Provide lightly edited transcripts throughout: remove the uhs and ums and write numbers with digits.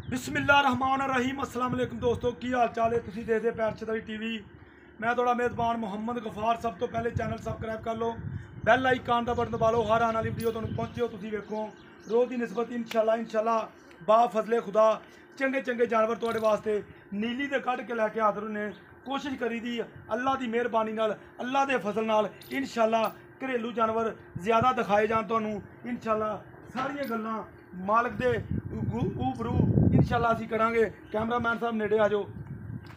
बिस्मिल्लाहिर्रहमानिर्रहीम अस्सलाम वालेकुम दोस्तों की हाल चाल है। तुसीं देखदे पैरछदाई टीवी। मैं थोड़ा मेज़बान मोहम्मद गफार। सब तो पहले चैनल सबसक्राइब कर लो, बैल आइकन का बटन दबा लो, हर आने वाली वीडियो तुहानूं पहुंचे हो। तुसीं वेखो रोज़ की निस्बत इंशाल्लाह बा फजले खुदा चंगे चंगे जानवर तुहाडे वास्ते नीली दे कढ़ के लैके हाज़र ने। कोशिश करी दी अल्लाह की मेहरबानी नाल, अल्लाह के फजल नाल इंशाल्लाह घरेलू जानवर ज़्यादा दिखाए जान तुहानूं। इंशाल्लाह सारियां गल्लां मालक दे ऊबरू इंशाल्लाह असीं करांगे। कैमरामैन साहब नेड़े आ जाओ।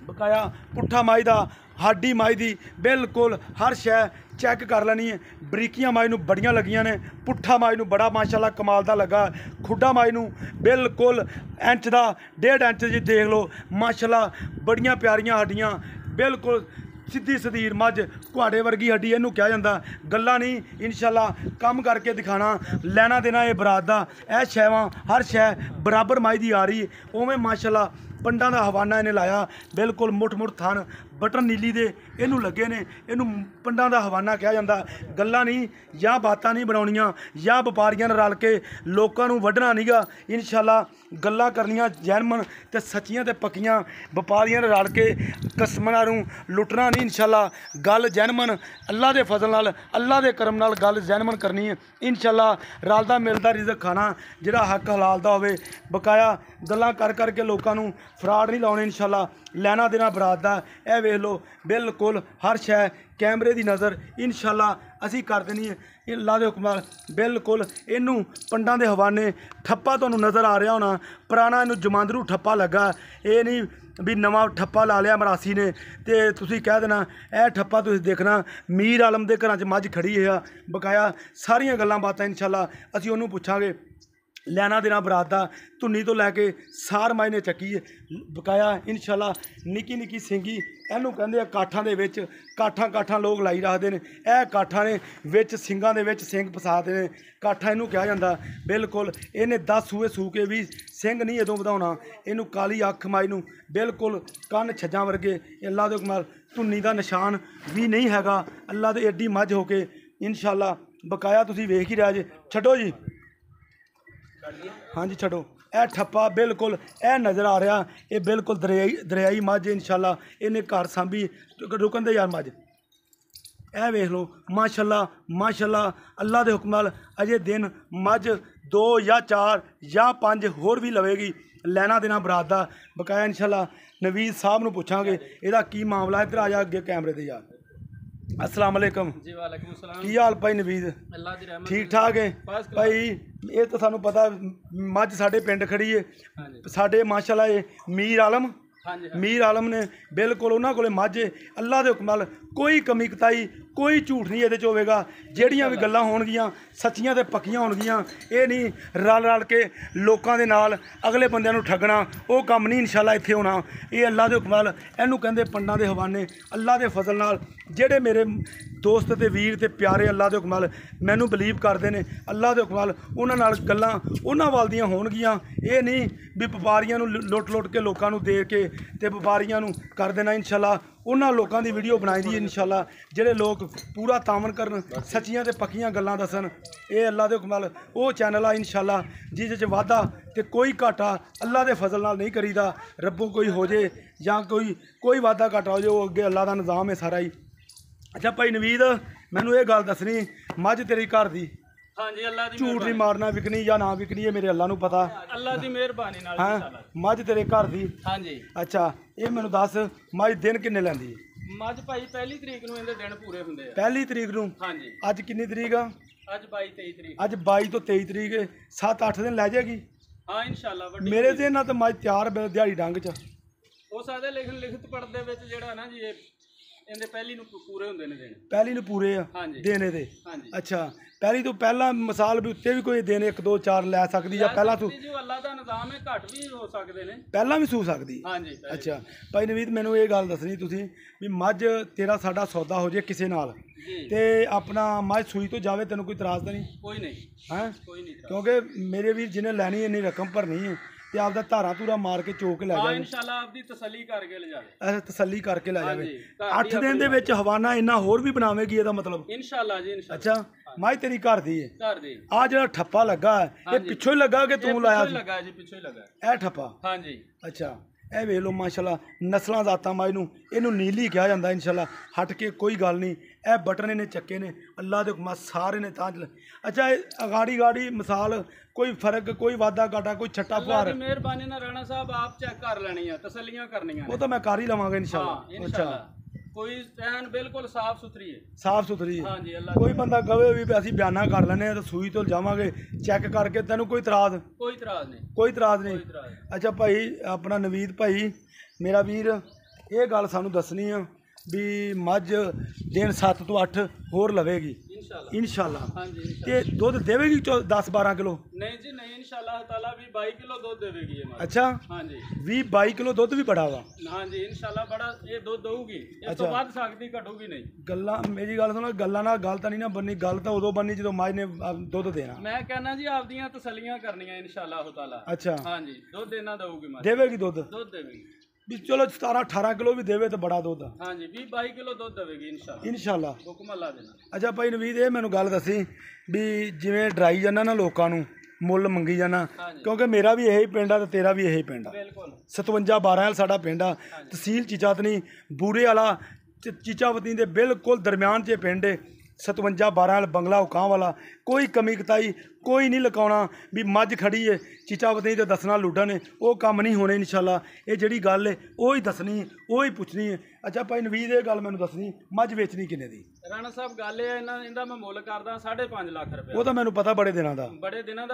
बकाया पुट्ठा माई दा, हाडी माई दी बिल्कुल हर शै चैक कर लैनी है। बरीकियां माई नूं बड़ियां लगियां ने, पुट्ठा माई नूं बड़ा माशाल्लाह कमाल दा लगा, खुड्डा माई नूं बिल्कुल इंच दा 1.5 इंच जी देख लो माशाल्लाह बड़ियां प्यारियां हड्डियां, बिल्कुल सीधी सदीर मझ कुहाड़े वर्गी हड्डी इनू कहा जाता। गल्लां नहीं इंशाल्लाह काम करके दिखाना, लैना देना ये बरात दा। यह शैवां हर शै बराबर माई दी आ रही है। उवें माशाल्लाह पंडा का हवाना इन्हें लाया, बिल्कुल मुठ मुठ थन बटन नीली दे इनू लगे ने। इनू पंडा का हवाना कहा जाता। गल्लां नहीं या बातां नहीं बनाउणियां या व्यापारियां ने रल के लोकां नूं वढना नहीं गा। इंशाल्लाह गल्लां करनियां जैनमन ते सच्चियां ते पक्कियां, व्यापारियां ने रल के कस्टमरां नूं लुटना नहीं। इंशाल्लाह गल जैनमन अल्लाह के फजल नाल, अल्लाह के करम नाल गल जैनमन करनी है। इंशाल्लाह रलदा मिलदा रिज़क खाना जिहड़ा हक हलाल दा होवे। बकाया गल्लां कर करके लोकां नूं फ्राड नहीं लाने। इंशाल्लाह लैना देना बरात दा। ए वेख लो बिल्कुल हर शै कैमरे की नज़र इंशाल्लाह असी कर देनी है अल्लाह के हुक्म नाल। बिल्कुल इनू पंडा के हवाने ठप्पा तुहानूं नज़र आ रहा होना, पुराना इनू जमांदरू ठप्पा लगा। ये नहीं भी नवा ठप्पा ला लिया मरासी ने ते तुसीं कह देना यह ठप्पा तुसीं देखना मीर आलम के घर च मझ खड़ी है। बकाया सारियां गल्लां बातां इंशाल्लाह असीं उहनूं पुछांगे। लैना देना बरात दा धुन्नी तो लैके सार माई ने चक्की है। बकाया इंशाल्लाह निक्की निक्की सिंगी इनू कहते काठां दे विच काठां काठां लोग लाई रखते हैं। यह काठां ने विच सिंगां दे विच सिंग फसाते हैं, काठा इनू कहा जाता। बिल्कुल इन्हें 10 सूए सूह के भी सिंग नहीं इदों वधाउणा। इनू काली अख माई नूं बिल्कुल कन्न छज्जां वर्गे अल्लाह दे हुक्म नाल धुन्नी दा निशान भी नहीं हैगा। अल्लाह दे एड्डी मझ होके इंशाल्लाह। बकाया तुसीं वेख ही रहे जे। छड्डो जी, हाँ जी छड्डो। यह ठप्पा बिल्कुल यह नज़र आ रहा, ये बिल्कुल दरियाई मझ इंशाल्लाह इन्हें घर सांभी रुकन दे यार मझ। यह वेख लो माशाल्लाह माशाल्लाह अल्लाह के हुक्म नाल अजे दिन मझ 2 या 4 या 5 होर भी लवेगी। लैना देना बरात दा। बकाया इंशाल्लाह नवीद साहब नूं पुछांगे इहदा की मामला। इधर आ जा अगे कैमरे दे यार। अस्सलाम वालेकुम जी। वालेकुम सलाम। की हाल भाई नवीद? अल्लाह दी रहमत ठीक ठाक है भाई। ये तो सानू पता मझ साडे पिंड खड़ी है साडे माशाल्लाह ये मीर आलम। मीर आलम ने बिल्कुल उन्होंने को मझ है। अल्लाह के हुक्म नाल कोई कमी कताई कोई झूठ नहीं ये होगा। ਜਿਹੜੀਆਂ भी गल्लां होणगियां सच्चियां ते पक्कियां होणगियां। ये नहीं रल रल के लोगों के नाल अगले बंदियां नूं ठगना, वो काम नहीं इंशाल्लाह इत्थे होना। ये अल्लाह के हुक्म नाल इहनूं कहंदे पंडां दे हवाने अल्लाह के फजल नाल। ਜਿਹੜੇ मेरे दोस्त ते वीर ते प्यारे अल्लाह के हुक्म नाल मैनू बिलीव करते हैं, अल्लाह के हुक्म नाल उन्हां नाल गल्लां उन्हां वाल दियां होणगियां। ये नहीं भी व्यापारियां नूं लुट लुट के लोकां नूं दे के ते व्यापारियां नूं कर देना। इंशाल्लाह उन्हां लोकां दी वीडियो बनाई दी इंशाल्लाह जिहड़े लोग पूरा तामन करन, सच्चियां ते पक्कियां गल्लां दसन। ये अल्लाह के हुक्म नाल वो चैनल आ इंशाल्लाह जिस च वाधा ते कोई घाटा अल्लाह के फजल नाल नहीं करीदा। रब्बों कोई हो जाए या कोई वाधा घाटा हो जाए, वो अगे अल्लाह का निज़ाम है सारा ही। अच्छा भाई नवीद मैनू ये गल दसनी मझ तेरी घर दी। हाँ जी अल्लाह दी झूठ नहीं मारना विकनी या ना विकनी है मेरे अल्लाह नूं पता। अल्लाह दी मेहरबानी नाल। हाँ मझ तेरे घर दी। हाँ जी। अच्छा ये मैनू दस मझ दिन किन्ने लैंदी है? मझ भाई 1 तरीक नूं इहदे दिन पूरे हुंदे आ। 1 तरीक नूं? हाँ जी। अज किन्नी तरीक आ? अज 22-23 तरीक। अज 22 तो 23 तरीक 7-8 दिन लै जाएगी। हाँ इंशाल्लाह। मेरे दिन नाल तो मझ तैयार दिहाड़ी डंग च हो सकदा। लिखत पढ़दे विच जिहड़ा ना जी इहदे पहली नूं पूरे हुंदे ने दिन। पहली नूं पूरे आ देने दे। अच्छा पहली तो पहला मिसाल भी उत्ते भी कोई दिन 1 2 4 लै सकदी या पहला तू अल्लाह दा निज़ाम है घट भी हो सकदे ने, पहला भी सूह सकदी। हाँ जी। अच्छा भाई नवीद मैनू ये गल दसनी तुसीं भी मझ तेरा साडा सौदा हो जाए किसी नाल ते अपना मझ सूई तो जावे तेनों कोई इतराज़ तो नहीं? कोई नहीं। हैं कोई नहीं, क्योंकि मेरे वीर जिन्हें लैनी इन्नी रकम भरनी है ਤੇ ਆਪਦਾ ਧਾਰਾਂ ਧੂਰਾ ਮਾਰ ਕੇ ਚੋ ਕੇ ਲੈ ਹਾਂ ਜਾਵੇ। ਇਨਸ਼ਾਅੱਲਾ ਆਪਦੀ ਤਸੱਲੀ ਕਰਕੇ ਲੈ ਜਾਵੇ। ਅੱਛਾ ਤਸੱਲੀ ਕਰਕੇ ਲੈ ਜਾਵੇ। ਹਾਂਜੀ, ਘਰ ਦੀ 8 ਦਿਨ ਦੇ ਵਿੱਚ ਹਵਾਨਾ ਇੰਨਾ ਹੋਰ ਵੀ ਬਣਾਵੇਗੀ ਇਹਦਾ ਮਤਲਬ। ਇਨਸ਼ਾਅੱਲਾ ਜੀ ਇਨਸ਼ਾਅੱਲਾ। ਅੱਛਾ ਮਾਈ ਤੇਰੀ ਘਰ ਦੀ ਹੈ। ਘਰ ਦੀ ਆ ਜਿਹੜਾ ਠੱਪਾ ਲੱਗਾ ਹੈ, ਇਹ ਪਿੱਛੋਂ ਹੀ ਲੱਗਾ ਕਿ ਤੂੰ ਲਾਇਆ ਪਿੱਛੋਂ ਹੀ ਸੀ? ਲੱਗਾ ਜੀ, ਪਿੱਛੋਂ ਹੀ ਲੱਗਾ। ਇਹ ਠੱਪਾ ਹਾਂਜੀ ਅੱਛਾ ਇਹ ਵੇਖ ਲਓ ਮਾਸ਼ਾਅੱਲਾ ਨਸਲਾਂ ਜ਼ਾਤਾਂ ਮਾਈ ਨੂੰ ਇਹਨੂੰ ਨੀਲੀ ਕਿਹਾ ਜਾਂਦਾ ਇਨਸ਼ਾਅੱਲਾ। ਹਟ ਕੇ ਕੋਈ ਗੱਲ ਨਹੀਂ। ਇਹ ਬਟਨ ਇਹਨੇ ਚੱਕੇ ਨੇ ਅੱਲਾ ਦੇ ਹੁਕਮਾਂ ਸਾਰੇ ਨੇ ਤਾਂ ਅੱਛਾ ਇਹ ਅਗਾੜੀ ਗਾੜੀ ਮਿਸਾਲ ਕੋਈ ਫਰਕ ਕੋਈ ਵਾਧਾ ਘਾਟਾ ਕੋਈ ਛੱਟਾ ਅੱਲਾ ਫੁਹਾਰ ਦੀ ਮਿਹਰਬਾਨੀ ਨਾਲ ਰਾਣਾ ਸਾਹਿਬ ਆਪ ਚੈੱਕ ਕਰ ਲੈਣੀ ਆ, ਤਸੱਲੀਆਂ ਕਰਨੀਆਂ ਉਹ ਤਾਂ ਮੈਂ ਕਰ ਹੀ ਲਵਾਂਗਾ ਹਾਂ ਇਨਸ਼ਾਅੱਲਾ। ਇਨਸ਼ਾਅੱਲਾ ਕੋਈ ਐਨ ਬਿਲਕੁਲ ਸਾਫ ਸੁਥਰੀ ਹੈ। ਸਾਫ ਸੁਥਰੀ ਹੈ। ਹਾਂਜੀ ਅੱਲਾ ਕੋਈ ਬੰਦਾ ਕਵੇ ਵੀ ਅਸੀਂ ਬਿਆਨਾ ਕਰ ਲੈਨੇ ਆ ਤਾਂ ਸੂਈ ਤੋਂ ਜਾਵਾਂਗੇ ਚੈੱਕ ਕਰਕੇ ਤੈਨੂੰ ਕੋਈ ਇਤਰਾਜ਼ ਕੋਈ ਇਤਰਾਜ਼ ਨਹੀਂ। ਕੋਈ ਇਤਰਾਜ਼ ਨਹੀਂ। ਕੋਈ ਇਤਰਾਜ਼ ਨਹੀਂ। ਅੱਛਾ ਭਾਈ ਆਪਣਾ ਨਵੀਦ ਭਾਈ ਮੇਰਾ ਵੀਰ ਇਹ ਗੱਲ ਸਾਨੂੰ ਦੱਸਣੀ ਆ ਵੀ ਮੱਝ ਦਿਨ 7 ਤੋਂ 8 ਹੋਰ ਲਵੇਗੀ ਇਨਸ਼ਾਅੱਲਾ ਇਨਸ਼ਾਅੱਲਾ। ਹਾਂਜੀ ਤੇ ਦੁੱਧ ਦੇਵੇਗੀ 10-12 ਕਿਲੋ? ਨਹੀਂ ਜੀ ਨਹੀਂ ਇਨਸ਼ਾਅੱਲਾ ਤਾਲਾ ਵੀ 22 ਕਿਲੋ ਦੁੱਧ ਦੇਵੇਗੀ ਇਹ ਮਾਂ। ਅੱਛਾ ਹਾਂਜੀ 20-22 ਕਿਲੋ ਦੁੱਧ ਵੀ ਬੜਾ ਵਾ। ਹਾਂਜੀ ਇਨਸ਼ਾਅੱਲਾ ਬੜਾ ਇਹ ਦੁੱਧ ਦਊਗੀ। ਇਸ ਤੋਂ ਵੱਧ ਸਕਦੀ ਘਟੂਗੀ ਨਹੀਂ। ਗੱਲਾਂ ਮੇਰੀ ਗੱਲ ਸੁਣੋ ਗੱਲਾਂ ਨਾਲ ਗੱਲ ਤਾਂ ਨਹੀਂ ਨਾ ਬੰਨੀ। ਗੱਲ ਤਾਂ ਉਦੋਂ ਬੰਨੀ ਜਦੋਂ ਮੱਝ ਨੇ ਦੁੱਧ ਦੇਣਾ। ਮੈਂ ਕਹਿੰਦਾ ਜੀ ਆਪਦੀਆਂ ਤਸੱਲੀਆਂ ਕਰਨੀਆਂ ਇਨਸ਼ਾਅੱਲਾ ਤਾਲਾ। ਅੱਛਾ ਹਾਂਜੀ ਦੁੱਧ ਇਹਨਾਂ ਦਊਗੀ ਮਾਂ। ਦੇਵੇਗੀ ਦੁੱਧ ਦੇਵੇਗੀ ਵੀ ਚਲੋ 17-18 ਕਿਲੋ ਵੀ ਦੇਵੇ ਤਾਂ ਬੜਾ ਦੁੱਧ ਆ। ਹਾਂਜੀ 20-22 ਕਿਲੋ ਦੁੱਧ ਦੇਵੇਗੀ ਇਨਸ਼ਾਅੱਲਾ ਇਨਸ਼ਾਅੱਲਾ ਹੁਕਮ ਅੱਲਾ ਦੇਣਾ। ਅੱਛਾ ਭਾਈ ਨਵੀਦ ਇਹ ਮੈਨੂੰ ਗੱਲ ਦੱਸੀ ਵੀ ਜਿਵੇਂ ਡਰਾਈ ਜਾਂਦਾ ਨਾ ਲੋਕਾਂ ਨੂੰ ਮੁੱਲ ਮੰਗੀ ਜਾਣਾ ਕਿਉਂਕਿ ਮੇਰਾ ਵੀ ਇਹੀ ਪਿੰਡ ਆ ਤੇ ਤੇਰਾ ਵੀ ਇਹੀ ਪਿੰਡ ਆ। ਬਿਲਕੁਲ 57-12 ਸਾਡਾ ਪਿੰਡ ਆ। ਤਹਿਸੀਲ ਚੀਚਾਤਨੀ ਬੂਰੇ ਵਾਲਾ ਚੀਚਾਵਤਨੀ ਦੇ ਬਿਲਕੁਲ ਦਰਮਿਆਨ 'ਚ ਪਿੰਡ ਹੈ। 57-12 ਬੰਗਲਾ ਉਕਾਂ ਵਾਲਾ ਕੋਈ ਕਮੀ ਕਤਾਈ ਕੋਈ ਨਹੀਂ ਲਕਾਉਣਾ ਵੀ ਮੱਝ ਖੜੀ ਹੈ ਚੀਚਾਵਤਨੀ ਤੇ ਦੱਸਣਾ ਲੁੱਡਾ ਨੇ ਉਹ ਕੰਮ ਨਹੀਂ ਹੋਣੇ ਇਨਸ਼ਾਅੱਲਾ। ਇਹ ਜਿਹੜੀ ਗੱਲ ਹੈ ਉਹ ਹੀ ਦੱਸਣੀ ਹੈ ਉਹ ਹੀ ਪੁੱਛਣੀ ਹੈ। ਅੱਛਾ ਭਾਈ ਨਵੀਦ ਇਹ ਗੱਲ ਮੈਨੂੰ ਦੱਸਣੀ ਮੱਝ ਵੇਚਣੀ ਕਿੰਨੇ ਦੀ? ਰਾਣਾ ਸਾਹਿਬ ਗੱਲ ਇਹ ਹੈ ਇਹਦਾ ਮੈਂ ਮੁੱਲ ਕਰਦਾ 5.5 ਲੱਖ ਰੁਪਏ। ਉਹ ਤਾਂ ਮੈਨੂੰ ਪਤਾ ਬੜੇ ਦਿਨਾਂ ਦਾ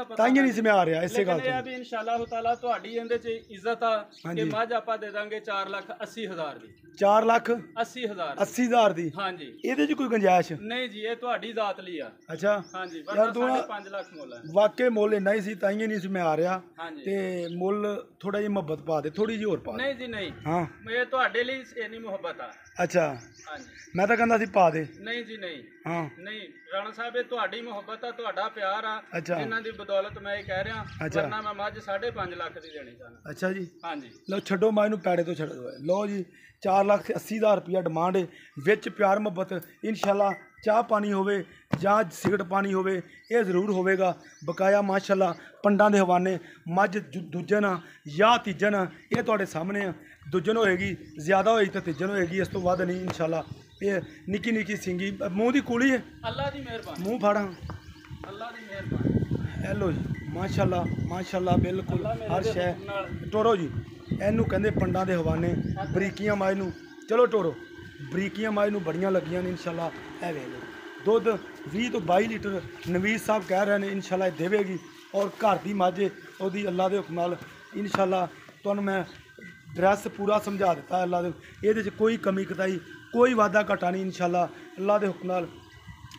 ਪਤਾ ਤਾਂ ਹੀ ਨਹੀਂ ਸੀ ਮੈਂ ਆ ਰਿਹਾ ਇਸੇ ਗੱਲ ਤੋਂ। ਇਹ ਵੀ ਇਨਸ਼ਾਅੱਲਾ ਤਾਲਾ ਤੁਹਾਡੀ ਇਹਦੇ 'ਚ ਇੱਜ਼ਤ ਆ ਕਿ ਮੱਝ ਆਪਾਂ ਦੇ ਦਾਂਗੇ 4,80,000 ਦੀ। 4,80,000 ਦੀ? ਹਾਂਜੀ ਇਹਦੇ 'ਚ ਕੋਈ ਗੁੰਜਾਇਸ਼ ਨਹੀਂ ਜੀ ਇਹ ਤੁਹਾਡੀ ਜ਼ਾਤ ਲਈ ਆ। ਅੱਛਾ ਹਾਂਜੀ ਯਾਰ ਤੂੰ 5 ਲੱਖ ਮੁੱਲ ਹੈ। ਵਾਕਈ ਮੁੱਲ ਇੰਨਾ ਹੀ ਸੀ ਤਾਂ ਹੀ ਨਹੀਂ ਸੀ ਮੈਂ ਆ ਰਿਹਾ। ਹਾਂਜੀ ਤੇ ਮੁੱਲ ਥੋੜਾ ਜਿਹਾ ਮੁਹੱਬਤ ਪਾ ਦੇ ਥੋੜੀ ਜਿਹੀ ਹੋਰ ਪਾ ਦੇ। ਨਹੀਂ ਜੀ ਨਹੀਂ ਹਾਂ ਇਹ ਤੁਹਾਡੇ ਲਈ ਇੰਨੀ ਮੁਹੱਬਤ ਆ। ਅੱਛਾ ਹਾਂਜੀ ਮੈਂ ਤਾਂ ਕਹਿੰਦਾ ਸੀ ਪਾ ਦੇ। ਨਹੀਂ ਜੀ ਨਹੀਂ ਹਾਂ ਨਹੀਂ ਰਾਣਾ ਸਾਹਿਬ ਇਹ ਤੁਹਾਡੀ ਮੁਹੱਬਤ ਆ ਤੁਹਾਡਾ ਪਿਆਰ ਆ ਅੱਛਾ ਇਹਨਾਂ ਦੀ ਬਦੌਲਤ ਮੈਂ ਇਹ ਕਹਿ ਰਿਹਾ। ਅੱਛਾ। ਵਰਨਾ ਮੈਂ ਮੱਝ 5.5 ਲੱਖ ਦੀ ਦੇਣੀ ਚਾਹੁੰਦਾ। ਅੱਛਾ ਜੀ ਹਾਂਜੀ ਲਓ ਛੱਡੋ ਮੈਂ ਇਹਨੂੰ ਪੈੜੇ ਤੋਂ ਛੱਡ ਦੋ। ਲਓ ਜੀ 4,80,000 ਰੁਪਇਆ ਡਿਮਾਂਡ ਹੈ ਵਿੱਚ ਪਿਆਰ ਮੁਹੱਬਤ ਇਨਸ਼ਾਅੱਲਾ। ਚਾਹ ਪਾਣੀ ਹੋਵੇ ਜਾਂ ਸਿਗਰਟ ਪਾਣੀ ਹੋਵੇ ਇਹ ਜ਼ਰੂਰ ਹੋਵੇਗਾ ਬਕਾਇਆ ਮਾਸ਼ਾਅੱਲਾ। ਪੰਡਾਂ ਦੇ ਹਵਾਨੇ ਮੱਝ ਦੂਜਨ ਜਾਂ ਤੀਜਨ ਇਹ ਤੁਹਾਡੇ ਸਾਹਮਣੇ ਆ। ਦੂਜਨ ਹੋਏਗੀ ਜ਼ਿਆਦਾ ਹੋਏਗੀ ਤਾਂ ਤੀਜਨ ਹੋਏਗੀ ਇਸ ਤੋਂ ਵੱਧ ਨਹੀਂ ਇਨਸ਼ਾਅੱਲਾ। ਇਹ ਨਿੱਕੀ ਨਿੱਕੀ ਸਿੰਗੀ ਮੂੰਹ ਦੀ ਕੂਲੀ ਹੈ। ਅੱਲਾ ਦੀ ਮਿਹਰਬਾਨੀ ਮੂੰਹ ਫਾੜਾਂ ਅੱਲਾ ਦੀ ਮਿਹਰਬਾਨੀ। ਇਹ ਲਓ ਜੀ ਮਾਸ਼ਾਅੱਲਾ ਮਾਸ਼ਾਅੱਲਾ ਬਿਲਕੁਲ ਹਰ ਸ਼ੈ ਟੋਰੋ ਜੀ ਇਹਨੂੰ ਕਹਿੰਦੇ ਪੰਡਾਂ ਦੇ ਹਵਾਨੇ ਬਰੀਕੀਆਂ ਮਾਝ ਨੂੰ। ਚਲੋ ਟੋਰੋ ਬਰੀਕੀਆਂ ਮਾਝ ਨੂੰ ਬੜੀਆਂ ਲੱਗੀਆਂ ਨੇ ਇਨਸ਼ਾਅੱਲਾ। ਇਹ ਵੇਖ ਲਓ ਦੁੱਧ 20 ਤੋਂ 22 ਲੀਟਰ ਨਵੀਦ ਸਾਹਿਬ ਕਹਿ ਰਹੇ ਨੇ ਇਨਸ਼ਾਅੱਲਾ ਇਹ ਦੇਵੇਗੀ। ਔਰ ਘਰ ਦੀ ਮੱਝ ਉਹਦੀ ਅੱਲਾ ਦੇ ਹੁਕਮ ਨਾਲ ਇਨਸ਼ਾਅੱਲਾ। ਤੁਹਾਨੂੰ ਮੈਂ ਡਰੈਸ ਪੂਰਾ ਸਮਝਾ ਦਿੱਤਾ ਅੱਲਾ ਦੇ। ਇਹਦੇ 'ਚ ਕੋਈ ਕਮੀ ਕਤਾਈ ਕੋਈ ਵਾਧਾ ਘਾਟਾ ਨਹੀਂ ਇਨਸ਼ਾਅੱਲਾ ਅੱਲਾ ਦੇ ਹੁਕਮ ਨਾਲ।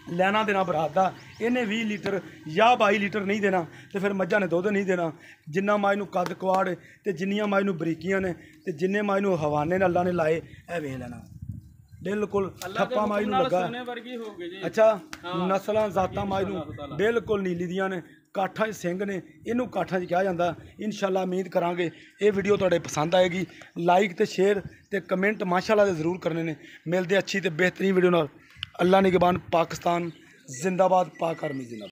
ਲੈਣਾ ਦੇਣਾ ਬਰਾਤ ਦਾ ਇਹਨੇ 20 ਲੀਟਰ ਜਾਂ 22 ਲੀਟਰ ਨਹੀਂ ਦੇਣਾ ਤੇ ਫਿਰ ਮੱਝਾਂ ਨੇ ਦੁੱਧ ਨਹੀਂ ਦੇਣਾ। ਜਿੰਨਾ ਮੱਝ ਨੂੰ ਕੱਦ ਕੁਆੜ ਤੇ ਜਿੰਨੀਆਂ ਮੱਝ ਨੂੰ ਬਰੀਕੀਆਂ ਨੇ ਤੇ ਜਿੰਨੇ ਮੱਝ ਨੂੰ ਹਵਾਨੇ ਨੇ ਅੱਲਾ ਨੇ ਲਾਏ ਇਹ ਵੇਖ ਲੈਣਾ ਬਿਲਕੁਲ ਠੱਪਾ ਮੱਝ ਨੂੰ ਲੱਗਾ। ਅੱਛਾ ਨਸਲਾਂ ਜ਼ਾਤਾਂ ਮੱਝ ਨੂੰ ਬਿਲਕੁਲ ਨੀਲੀ ਦੀਆਂ ਨੇ। ਕਾਠਾਂ 'ਚ ਸਿੰਘ ਨੇ ਇਹਨੂੰ ਕਾਠਾਂ 'ਚ ਕਿਹਾ ਜਾਂਦਾ ਇਨਸ਼ਾਅੱਲਾ। ਉਮੀਦ ਕਰਾਂਗੇ ਇਹ ਵੀਡੀਓ ਤੁਹਾਡੇ ਪਸੰਦ ਆਏਗੀ। ਲਾਈਕ ਤੇ ਸ਼ੇਅਰ ਤੇ ਕਮੈਂਟ ਮਾਸ਼ਾਅੱਲਾ ਦੇ ਜ਼ਰੂਰ ਕਰਨੇ ਨੇ। ਮਿਲਦੇ ਅੱਛੀ ਤੇ ਬਿਹਤਰੀਨ ਵੀਡੀਓ ਨਾਲ। ਅੱਲਾ ਨਿਗਹਿਬਾਨ ਪਾਕਿਸਤਾਨ ਜ਼ਿੰਦਾਬਾਦ। ਪਾਕ ਆਰਮੀ ਜ਼ਿੰਦਾਬਾਦ।